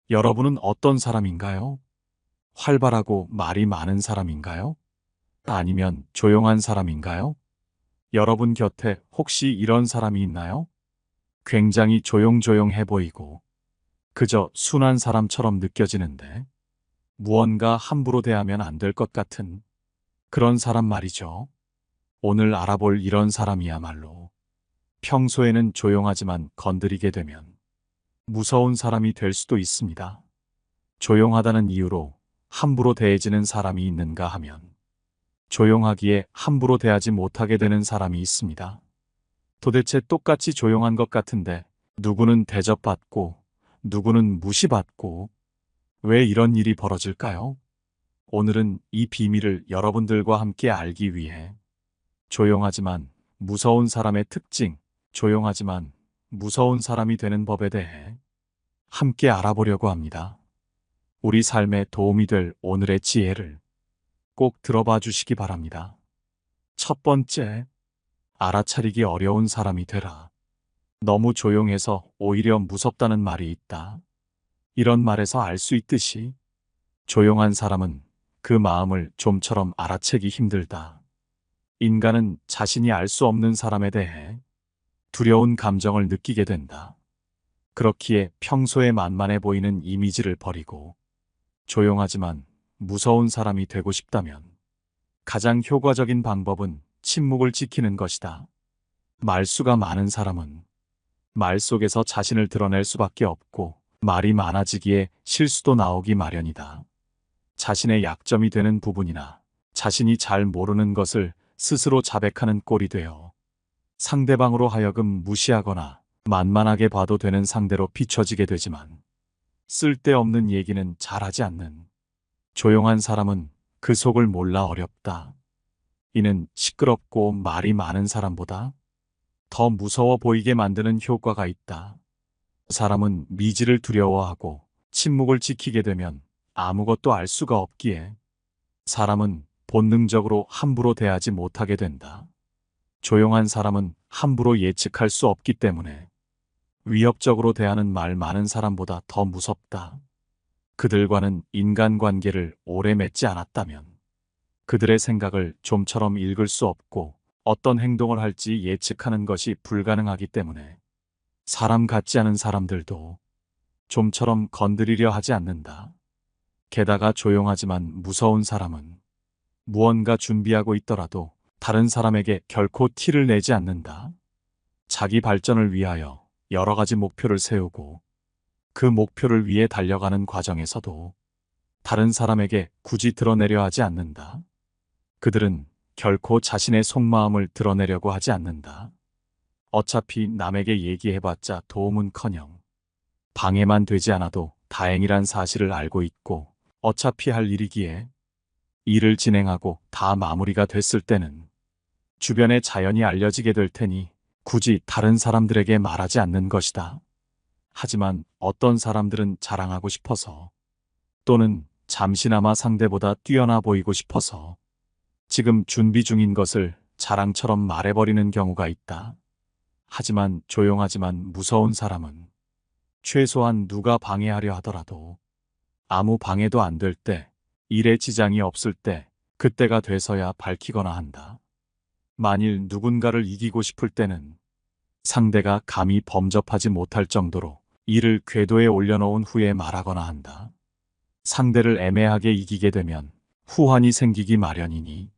여러분은 어떤 사람인가요? 활발하고 말이 많은 사람인가요? 아니면 조용한 사람인가요? 여러분 곁에 혹시 이런 사람이 있나요? 굉장히 조용조용해 보이고 그저 순한 사람처럼 느껴지는데 무언가 함부로 대하면 안 될 것 같은 그런 사람 말이죠. 오늘 알아볼 이런 사람이야말로 평소에는 조용하지만 건드리게 되면 무서운 사람이 될 수도 있습니다. 조용하다는 이유로 함부로 대해지는 사람이 있는가 하면 조용하기에 함부로 대하지 못하게 되는 사람이 있습니다. 도대체 똑같이 조용한 것 같은데 누구는 대접받고 누구는 무시받고 왜 이런 일이 벌어질까요? 오늘은 이 비밀을 여러분들과 함께 알기 위해 조용하지만 무서운 사람의 특징, 조용하지만 무서운 사람이 되는 법에 대해 함께 알아보려고 합니다. 우리 삶에 도움이 될 오늘의 지혜를 꼭 들어봐 주시기 바랍니다. 첫 번째, 알아차리기 어려운 사람이 되라. 너무 조용해서 오히려 무섭다는 말이 있다. 이런 말에서 알 수 있듯이 조용한 사람은 그 마음을 좀처럼 알아채기 힘들다. 인간은 자신이 알 수 없는 사람에 대해 두려운 감정을 느끼게 된다. 그렇기에 평소에 만만해 보이는 이미지를 버리고 조용하지만 무서운 사람이 되고 싶다면 가장 효과적인 방법은 침묵을 지키는 것이다. 말수가 많은 사람은 말 속에서 자신을 드러낼 수밖에 없고 말이 많아지기에 실수도 나오기 마련이다. 자신의 약점이 되는 부분이나 자신이 잘 모르는 것을 스스로 자백하는 꼴이 되어 상대방으로 하여금 무시하거나 만만하게 봐도 되는 상대로 비춰지게 되지만 쓸데없는 얘기는 잘하지 않는 조용한 사람은 그 속을 몰라 어렵다. 이는 시끄럽고 말이 많은 사람보다 더 무서워 보이게 만드는 효과가 있다. 사람은 미지를 두려워하고 침묵을 지키게 되면 아무것도 알 수가 없기에 사람은 본능적으로 함부로 대하지 못하게 된다. 조용한 사람은 함부로 예측할 수 없기 때문에 위협적으로 대하는 말 많은 사람보다 더 무섭다. 그들과는 인간관계를 오래 맺지 않았다면 그들의 생각을 좀처럼 읽을 수 없고 어떤 행동을 할지 예측하는 것이 불가능하기 때문에 사람 같지 않은 사람들도 좀처럼 건드리려 하지 않는다. 게다가 조용하지만 무서운 사람은 무언가 준비하고 있더라도 다른 사람에게 결코 티를 내지 않는다. 자기 발전을 위하여 여러 가지 목표를 세우고 그 목표를 위해 달려가는 과정에서도 다른 사람에게 굳이 드러내려 하지 않는다. 그들은 결코 자신의 속마음을 드러내려고 하지 않는다. 어차피 남에게 얘기해봤자 도움은커녕 방해만 되지 않아도 다행이란 사실을 알고 있고 어차피 할 일이기에 일을 진행하고 다 마무리가 됐을 때는 주변에 자연히 알려지게 될 테니 굳이 다른 사람들에게 말하지 않는 것이다. 하지만 어떤 사람들은 자랑하고 싶어서 또는 잠시나마 상대보다 뛰어나 보이고 싶어서 지금 준비 중인 것을 자랑처럼 말해버리는 경우가 있다. 하지만 조용하지만 무서운 사람은 최소한 누가 방해하려 하더라도 아무 방해도 안 될 때, 일에 지장이 없을 때, 그때가 돼서야 밝히거나 한다. 만일 누군가를 이기고 싶을 때는 상대가 감히 범접하지 못할 정도로 이를 궤도에 올려놓은 후에 말하거나 한다. 상대를 애매하게 이기게 되면 후환이 생기기 마련이니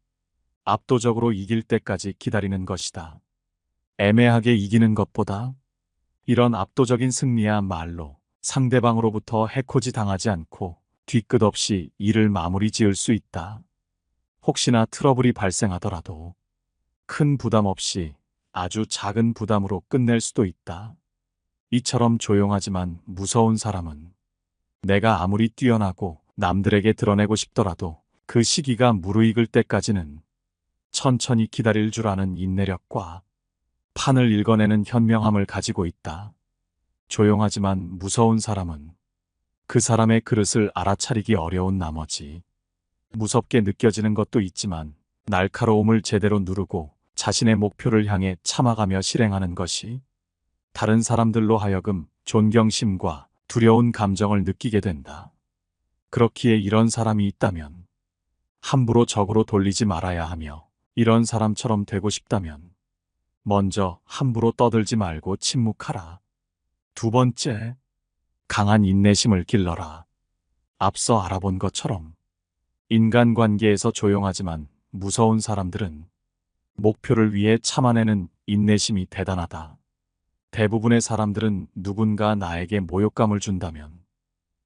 압도적으로 이길 때까지 기다리는 것이다. 애매하게 이기는 것보다 이런 압도적인 승리야말로 상대방으로부터 해코지 당하지 않고 뒤끝 없이 일을 마무리 지을 수 있다. 혹시나 트러블이 발생하더라도 큰 부담 없이 아주 작은 부담으로 끝낼 수도 있다. 이처럼 조용하지만 무서운 사람은 내가 아무리 뛰어나고 남들에게 드러내고 싶더라도 그 시기가 무르익을 때까지는 천천히 기다릴 줄 아는 인내력과 판을 읽어내는 현명함을 가지고 있다. 조용하지만 무서운 사람은 그 사람의 그릇을 알아차리기 어려운 나머지 무섭게 느껴지는 것도 있지만 날카로움을 제대로 누르고 자신의 목표를 향해 참아가며 실행하는 것이 다른 사람들로 하여금 존경심과 두려운 감정을 느끼게 된다. 그렇기에 이런 사람이 있다면 함부로 적으로 돌리지 말아야 하며, 이런 사람처럼 되고 싶다면 먼저 함부로 떠들지 말고 침묵하라. 두 번째, 강한 인내심을 길러라. 앞서 알아본 것처럼 인간관계에서 조용하지만 무서운 사람들은 목표를 위해 참아내는 인내심이 대단하다. 대부분의 사람들은 누군가 나에게 모욕감을 준다면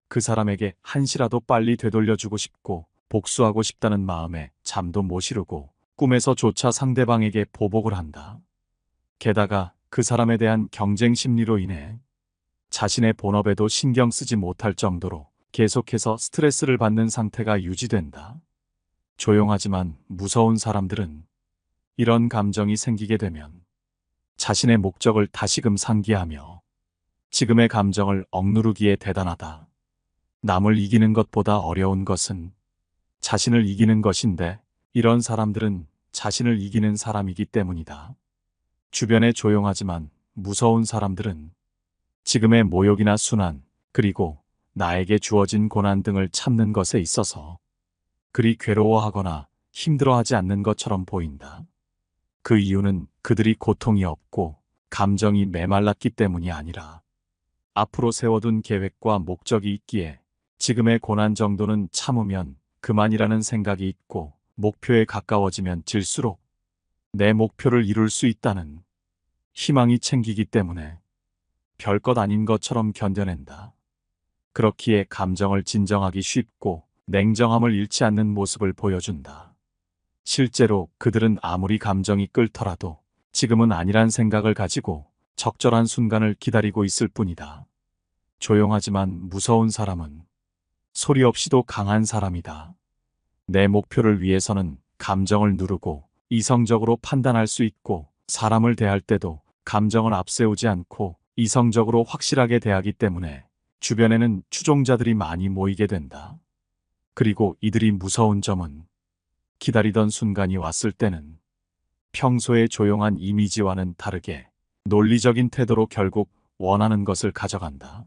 그 사람에게 한시라도 빨리 되돌려주고 싶고 복수하고 싶다는 마음에 잠도 못 이루고 꿈에서조차 상대방에게 보복을 한다. 게다가 그 사람에 대한 경쟁 심리로 인해 자신의 본업에도 신경 쓰지 못할 정도로 계속해서 스트레스를 받는 상태가 유지된다. 조용하지만 무서운 사람들은 이런 감정이 생기게 되면 자신의 목적을 다시금 상기하며 지금의 감정을 억누르기에 대단하다. 남을 이기는 것보다 어려운 것은 자신을 이기는 것인데, 이런 사람들은 자신을 이기는 사람이기 때문이다. 주변에 조용하지만 무서운 사람들은 지금의 모욕이나 순환, 그리고 나에게 주어진 고난 등을 참는 것에 있어서 그리 괴로워하거나 힘들어하지 않는 것처럼 보인다. 그 이유는 그들이 고통이 없고 감정이 메말랐기 때문이 아니라 앞으로 세워둔 계획과 목적이 있기에 지금의 고난 정도는 참으면 그만이라는 생각이 있고, 목표에 가까워지면 질수록 내 목표를 이룰 수 있다는 희망이 챙기기 때문에 별것 아닌 것처럼 견뎌낸다. 그렇기에 감정을 진정하기 쉽고 냉정함을 잃지 않는 모습을 보여준다. 실제로 그들은 아무리 감정이 끓더라도 지금은 아니란 생각을 가지고 적절한 순간을 기다리고 있을 뿐이다. 조용하지만 무서운 사람은 소리 없이도 강한 사람이다. 내 목표를 위해서는 감정을 누르고 이성적으로 판단할 수 있고, 사람을 대할 때도 감정을 앞세우지 않고 이성적으로 확실하게 대하기 때문에 주변에는 추종자들이 많이 모이게 된다. 그리고 이들이 무서운 점은 기다리던 순간이 왔을 때는 평소의 조용한 이미지와는 다르게 논리적인 태도로 결국 원하는 것을 가져간다.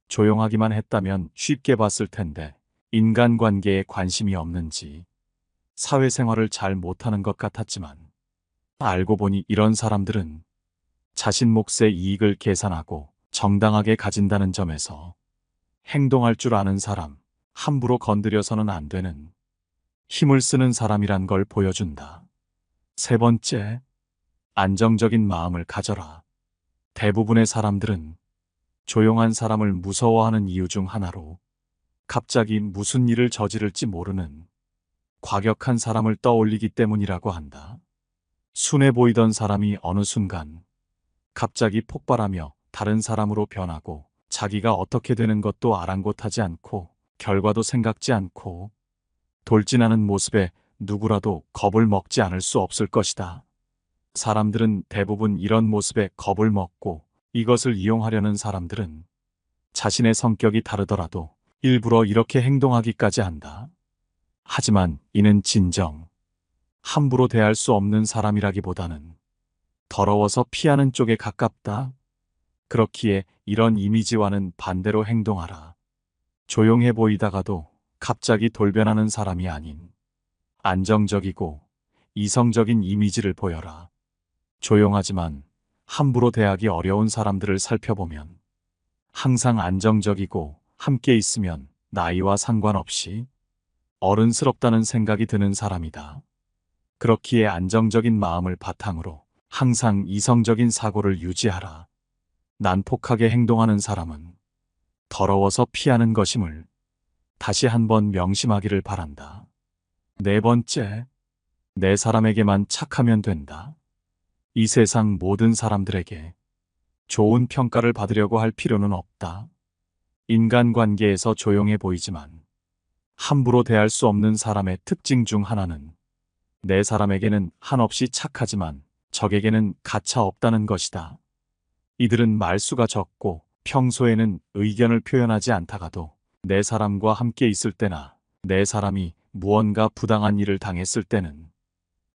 조용하기만 했다면 쉽게 봤을 텐데 인간관계에 관심이 없는지 사회생활을 잘 못하는 것 같았지만, 알고 보니 이런 사람들은 자신 몫의 이익을 계산하고 정당하게 가진다는 점에서 행동할 줄 아는 사람, 함부로 건드려서는 안 되는 힘을 쓰는 사람이란 걸 보여준다. 세 번째, 안정적인 마음을 가져라. 대부분의 사람들은 조용한 사람을 무서워하는 이유 중 하나로 갑자기 무슨 일을 저지를지 모르는 과격한 사람을 떠올리기 때문이라고 한다. 순해 보이던 사람이 어느 순간 갑자기 폭발하며 다른 사람으로 변하고, 자기가 어떻게 되는 것도 아랑곳하지 않고 결과도 생각지 않고 돌진하는 모습에 누구라도 겁을 먹지 않을 수 없을 것이다. 사람들은 대부분 이런 모습에 겁을 먹고, 이것을 이용하려는 사람들은 자신의 성격이 다르더라도 일부러 이렇게 행동하기까지 한다. 하지만 이는 진정 함부로 대할 수 없는 사람이라기보다는 더러워서 피하는 쪽에 가깝다. 그렇기에 이런 이미지와는 반대로 행동하라. 조용해 보이다가도 갑자기 돌변하는 사람이 아닌 안정적이고 이성적인 이미지를 보여라. 조용하지만 함부로 대하기 어려운 사람들을 살펴보면 항상 안정적이고 함께 있으면 나이와 상관없이 어른스럽다는 생각이 드는 사람이다. 그렇기에 안정적인 마음을 바탕으로 항상 이성적인 사고를 유지하라. 난폭하게 행동하는 사람은 더러워서 피하는 것임을 다시 한번 명심하기를 바란다. 네 번째, 내 사람에게만 착하면 된다. 이 세상 모든 사람들에게 좋은 평가를 받으려고 할 필요는 없다. 인간관계에서 조용해 보이지만 함부로 대할 수 없는 사람의 특징 중 하나는 내 사람에게는 한없이 착하지만 적에게는 가차 없다는 것이다. 이들은 말수가 적고 평소에는 의견을 표현하지 않다가도 내 사람과 함께 있을 때나 내 사람이 무언가 부당한 일을 당했을 때는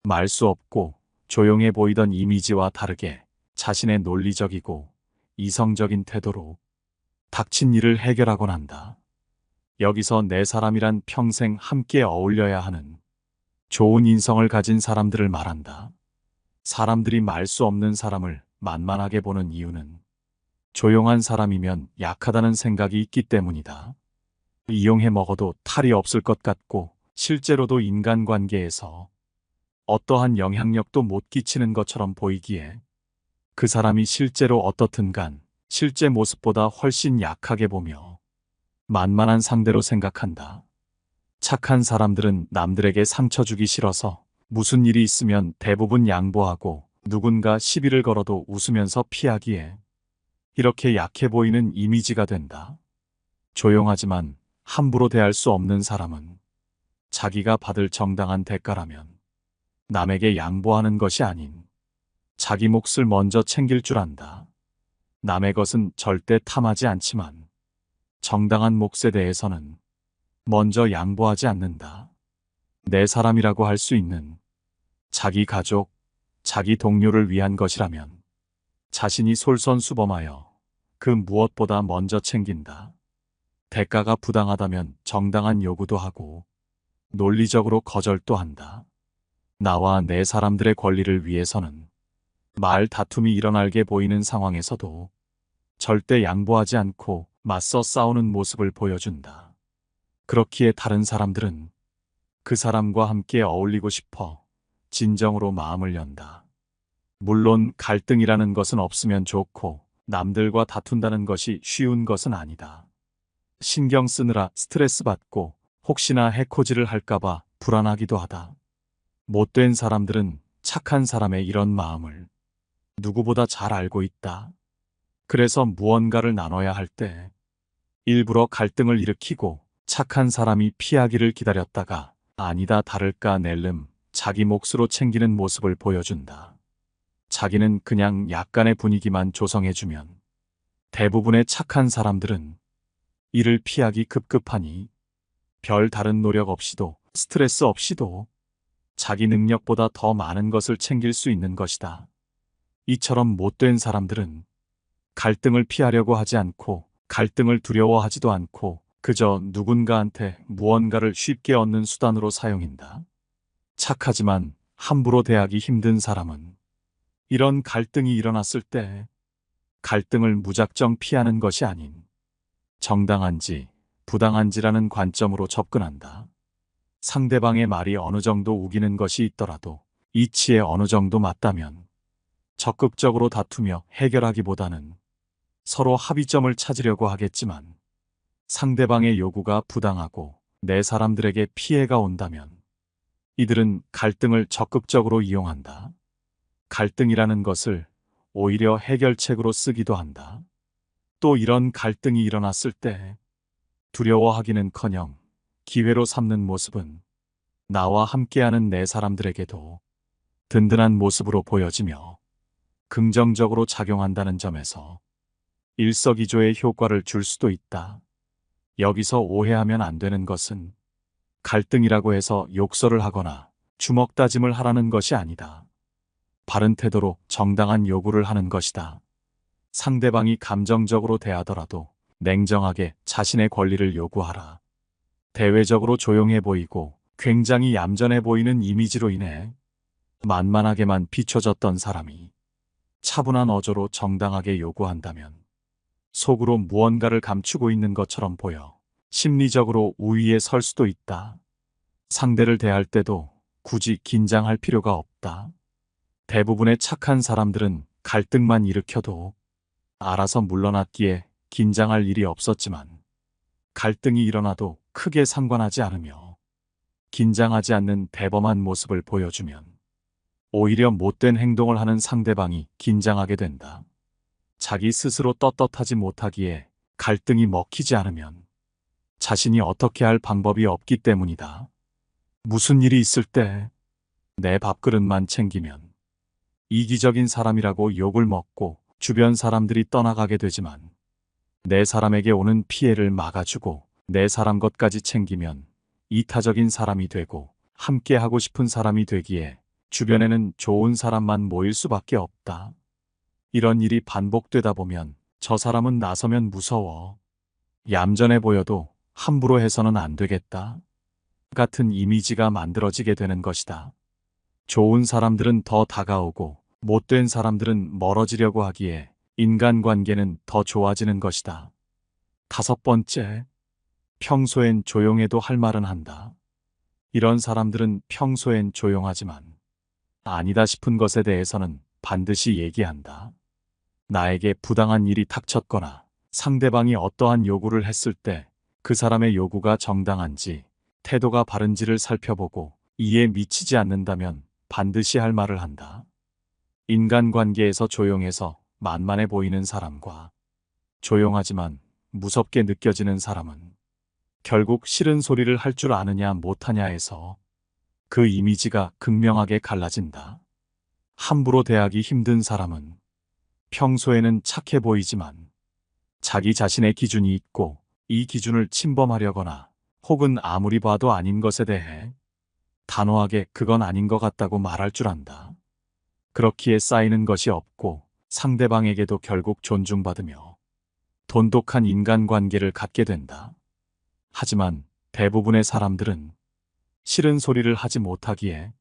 말수 없고 조용해 보이던 이미지와 다르게 자신의 논리적이고 이성적인 태도로 닥친 일을 해결하곤 한다. 여기서 내 사람이란 평생 함께 어울려야 하는 좋은 인성을 가진 사람들을 말한다. 사람들이 말 수 없는 사람을 만만하게 보는 이유는 조용한 사람이면 약하다는 생각이 있기 때문이다. 이용해 먹어도 탈이 없을 것 같고 실제로도 인간관계에서 어떠한 영향력도 못 끼치는 것처럼 보이기에 그 사람이 실제로 어떻든 간 실제 모습보다 훨씬 약하게 보며 만만한 상대로 생각한다. 착한 사람들은 남들에게 상처 주기 싫어서 무슨 일이 있으면 대부분 양보하고 누군가 시비를 걸어도 웃으면서 피하기에 이렇게 약해 보이는 이미지가 된다. 조용하지만 함부로 대할 수 없는 사람은 자기가 받을 정당한 대가라면 남에게 양보하는 것이 아닌 자기 몫을 먼저 챙길 줄 안다. 남의 것은 절대 탐하지 않지만 정당한 몫에 대해서는 먼저 양보하지 않는다. 내 사람이라고 할 수 있는 자기 가족, 자기 동료를 위한 것이라면 자신이 솔선수범하여 그 무엇보다 먼저 챙긴다. 대가가 부당하다면 정당한 요구도 하고 논리적으로 거절도 한다. 나와 내 사람들의 권리를 위해서는 말 다툼이 일어나게 보이는 상황에서도 절대 양보하지 않고 맞서 싸우는 모습을 보여준다. 그렇기에 다른 사람들은 그 사람과 함께 어울리고 싶어 진정으로 마음을 연다. 물론 갈등이라는 것은 없으면 좋고 남들과 다툰다는 것이 쉬운 것은 아니다. 신경 쓰느라 스트레스 받고 혹시나 해코지를 할까봐 불안하기도 하다. 못된 사람들은 착한 사람의 이런 마음을 누구보다 잘 알고 있다. 그래서 무언가를 나눠야 할 때 일부러 갈등을 일으키고 착한 사람이 피하기를 기다렸다가 아니다 다를까 낼름 자기 몫으로 챙기는 모습을 보여준다. 자기는 그냥 약간의 분위기만 조성해주면 대부분의 착한 사람들은 이를 피하기 급급하니 별 다른 노력 없이도 스트레스 없이도 자기 능력보다 더 많은 것을 챙길 수 있는 것이다. 이처럼 못된 사람들은 갈등을 피하려고 하지 않고 갈등을 두려워하지도 않고 그저 누군가한테 무언가를 쉽게 얻는 수단으로 사용한다. 착하지만 함부로 대하기 힘든 사람은 이런 갈등이 일어났을 때 갈등을 무작정 피하는 것이 아닌 정당한지 부당한지라는 관점으로 접근한다. 상대방의 말이 어느 정도 우기는 것이 있더라도 이치에 어느 정도 맞다면 적극적으로 다투며 해결하기보다는 서로 합의점을 찾으려고 하겠지만 상대방의 요구가 부당하고 내 사람들에게 피해가 온다면 이들은 갈등을 적극적으로 이용한다. 갈등이라는 것을 오히려 해결책으로 쓰기도 한다. 또 이런 갈등이 일어났을 때 두려워하기는커녕 기회로 삼는 모습은 나와 함께하는 내 사람들에게도 든든한 모습으로 보여지며 긍정적으로 작용한다는 점에서 일석이조의 효과를 줄 수도 있다. 여기서 오해하면 안 되는 것은 갈등이라고 해서 욕설을 하거나 주먹다짐을 하라는 것이 아니다. 바른 태도로 정당한 요구를 하는 것이다. 상대방이 감정적으로 대하더라도 냉정하게 자신의 권리를 요구하라. 대외적으로 조용해 보이고 굉장히 얌전해 보이는 이미지로 인해 만만하게만 비춰졌던 사람이 차분한 어조로 정당하게 요구한다면 속으로 무언가를 감추고 있는 것처럼 보여 심리적으로 우위에 설 수도 있다. 상대를 대할 때도 굳이 긴장할 필요가 없다. 대부분의 착한 사람들은 갈등만 일으켜도 알아서 물러났기에 긴장할 일이 없었지만 갈등이 일어나도 크게 상관하지 않으며 긴장하지 않는 대범한 모습을 보여주면 오히려 못된 행동을 하는 상대방이 긴장하게 된다. 자기 스스로 떳떳하지 못하기에 갈등이 먹히지 않으면 자신이 어떻게 할 방법이 없기 때문이다. 무슨 일이 있을 때 내 밥그릇만 챙기면 이기적인 사람이라고 욕을 먹고 주변 사람들이 떠나가게 되지만 내 사람에게 오는 피해를 막아주고 내 사람 것까지 챙기면 이타적인 사람이 되고 함께 하고 싶은 사람이 되기에 주변에는 좋은 사람만 모일 수밖에 없다. 이런 일이 반복되다 보면 저 사람은 나서면 무서워. 얌전해 보여도 함부로 해서는 안 되겠다. 같은 이미지가 만들어지게 되는 것이다. 좋은 사람들은 더 다가오고 못된 사람들은 멀어지려고 하기에 인간관계는 더 좋아지는 것이다. 5번째, 평소엔 조용해도 할 말은 한다. 이런 사람들은 평소엔 조용하지만 아니다 싶은 것에 대해서는 반드시 얘기한다. 나에게 부당한 일이 닥쳤거나 상대방이 어떠한 요구를 했을 때 그 사람의 요구가 정당한지 태도가 바른지를 살펴보고 이에 미치지 않는다면 반드시 할 말을 한다. 인간관계에서 조용해서 만만해 보이는 사람과 조용하지만 무섭게 느껴지는 사람은 결국 싫은 소리를 할 줄 아느냐 못하냐에서 그 이미지가 극명하게 갈라진다. 함부로 대하기 힘든 사람은 평소에는 착해 보이지만 자기 자신의 기준이 있고 이 기준을 침범하려거나 혹은 아무리 봐도 아닌 것에 대해 단호하게 그건 아닌 것 같다고 말할 줄 안다. 그렇기에 쌓이는 것이 없고 상대방에게도 결국 존중받으며 돈독한 인간관계를 갖게 된다. 하지만 대부분의 사람들은 싫은 소리를 하지 못하기에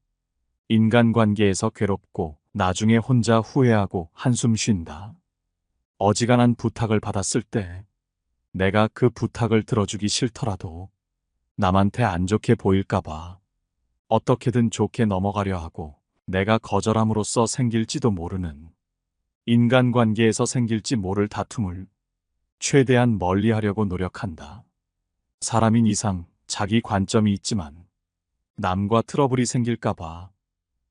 인간관계에서 괴롭고 나중에 혼자 후회하고 한숨 쉰다. 어지간한 부탁을 받았을 때 내가 그 부탁을 들어주기 싫더라도 남한테 안 좋게 보일까봐 어떻게든 좋게 넘어가려 하고 내가 거절함으로써 생길지도 모르는 인간관계에서 생길지 모를 다툼을 최대한 멀리하려고 노력한다. 사람인 이상 자기 관점이 있지만 남과 트러블이 생길까봐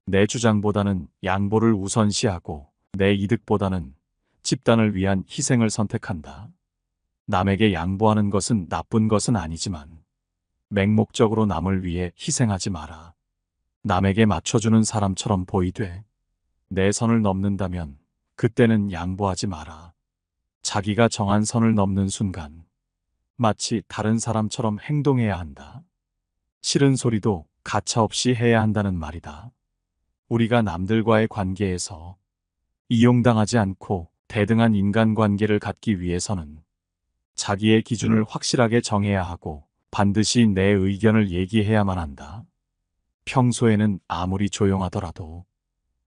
내 주장보다는 양보를 우선시하고 내 이득보다는 집단을 위한 희생을 선택한다. 남에게 양보하는 것은 나쁜 것은 아니지만 맹목적으로 남을 위해 희생하지 마라. 남에게 맞춰주는 사람처럼 보이되 내 선을 넘는다면 그때는 양보하지 마라. 자기가 정한 선을 넘는 순간 마치 다른 사람처럼 행동해야 한다. 싫은 소리도 가차없이 해야 한다는 말이다. 우리가 남들과의 관계에서 이용당하지 않고 대등한 인간관계를 갖기 위해서는 자기의 기준을 확실하게 정해야 하고 반드시 내 의견을 얘기해야만 한다. 평소에는 아무리 조용하더라도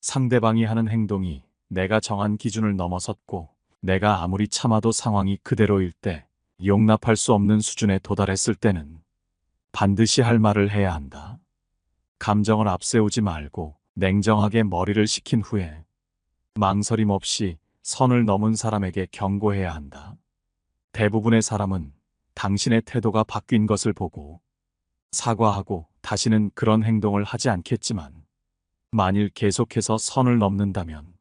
상대방이 하는 행동이 내가 정한 기준을 넘어섰고 내가 아무리 참아도 상황이 그대로일 때 용납할 수 없는 수준에 도달했을 때는 반드시 할 말을 해야 한다. 감정을 앞세우지 말고 냉정하게 머리를 식힌 후에 망설임 없이 선을 넘은 사람에게 경고해야 한다. 대부분의 사람은 당신의 태도가 바뀐 것을 보고 사과하고 다시는 그런 행동을 하지 않겠지만 만일 계속해서 선을 넘는다면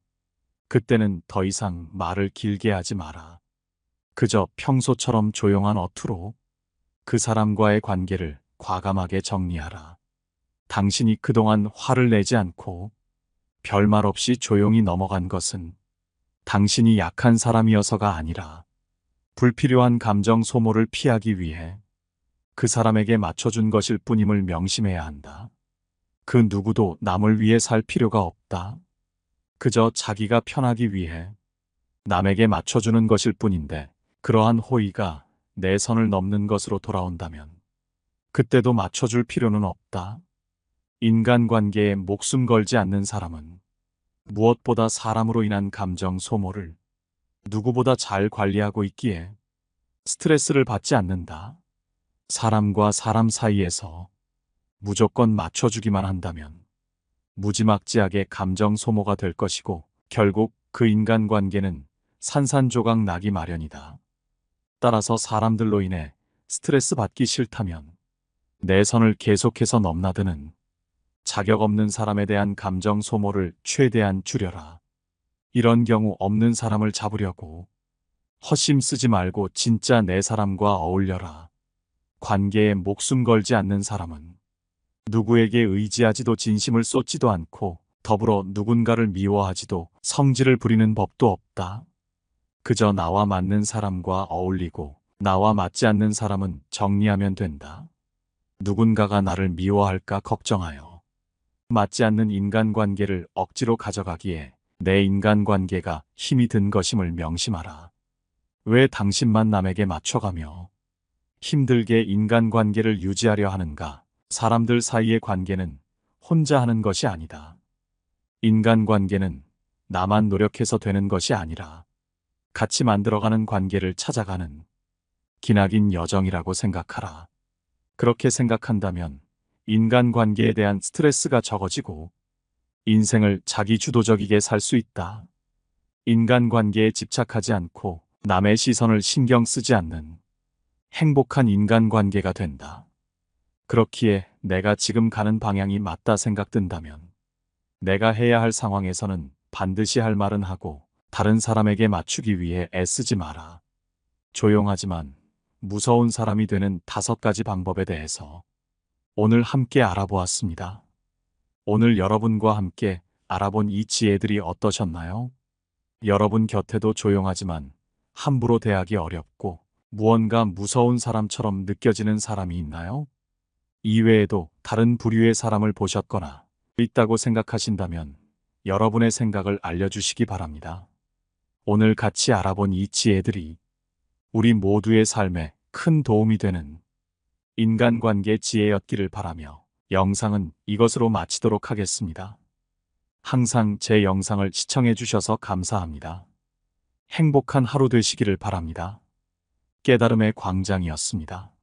그때는 더 이상 말을 길게 하지 마라. 그저 평소처럼 조용한 어투로 그 사람과의 관계를 과감하게 정리하라. 당신이 그동안 화를 내지 않고 별말 없이 조용히 넘어간 것은 당신이 약한 사람이어서가 아니라 불필요한 감정 소모를 피하기 위해 그 사람에게 맞춰준 것일 뿐임을 명심해야 한다. 그 누구도 남을 위해 살 필요가 없다. 그저 자기가 편하기 위해 남에게 맞춰주는 것일 뿐인데 그러한 호의가 내 선을 넘는 것으로 돌아온다면 그때도 맞춰줄 필요는 없다. 인간관계에 목숨 걸지 않는 사람은 무엇보다 사람으로 인한 감정 소모를 누구보다 잘 관리하고 있기에 스트레스를 받지 않는다. 사람과 사람 사이에서 무조건 맞춰주기만 한다면 무지막지하게 감정 소모가 될 것이고 결국 그 인간관계는 산산조각 나기 마련이다. 따라서 사람들로 인해 스트레스 받기 싫다면 내 선을 계속해서 넘나드는 자격 없는 사람에 대한 감정 소모를 최대한 줄여라. 이런 경우 없는 사람을 잡으려고 헛심 쓰지 말고 진짜 내 사람과 어울려라. 관계에 목숨 걸지 않는 사람은 누구에게 의지하지도 진심을 쏟지도 않고 더불어 누군가를 미워하지도 성질을 부리는 법도 없다. 그저 나와 맞는 사람과 어울리고 나와 맞지 않는 사람은 정리하면 된다. 누군가가 나를 미워할까 걱정하여 맞지 않는 인간관계를 억지로 가져가기에 내 인간관계가 힘이 든 것임을 명심하라. 왜 당신만 남에게 맞춰가며 힘들게 인간관계를 유지하려 하는가? 사람들 사이의 관계는 혼자 하는 것이 아니다. 인간관계는 나만 노력해서 되는 것이 아니라 같이 만들어가는 관계를 찾아가는 기나긴 여정이라고 생각하라. 그렇게 생각한다면 인간관계에 대한 스트레스가 적어지고 인생을 자기 주도적이게 살 수 있다. 인간관계에 집착하지 않고 남의 시선을 신경 쓰지 않는 행복한 인간관계가 된다. 그렇기에 내가 지금 가는 방향이 맞다 생각된다면 내가 해야 할 상황에서는 반드시 할 말은 하고 다른 사람에게 맞추기 위해 애쓰지 마라. 조용하지만 무서운 사람이 되는 5가지 방법에 대해서 오늘 함께 알아보았습니다. 오늘 여러분과 함께 알아본 이 지혜들이 어떠셨나요? 여러분 곁에도 조용하지만 함부로 대하기 어렵고 무언가 무서운 사람처럼 느껴지는 사람이 있나요? 이외에도 다른 부류의 사람을 보셨거나 있다고 생각하신다면 여러분의 생각을 알려주시기 바랍니다. 오늘 같이 알아본 이 지혜들이 우리 모두의 삶에 큰 도움이 되는 인간관계 지혜였기를 바라며 영상은 이것으로 마치도록 하겠습니다. 항상 제 영상을 시청해 주셔서 감사합니다. 행복한 하루 되시기를 바랍니다. 깨달음의 광장이었습니다.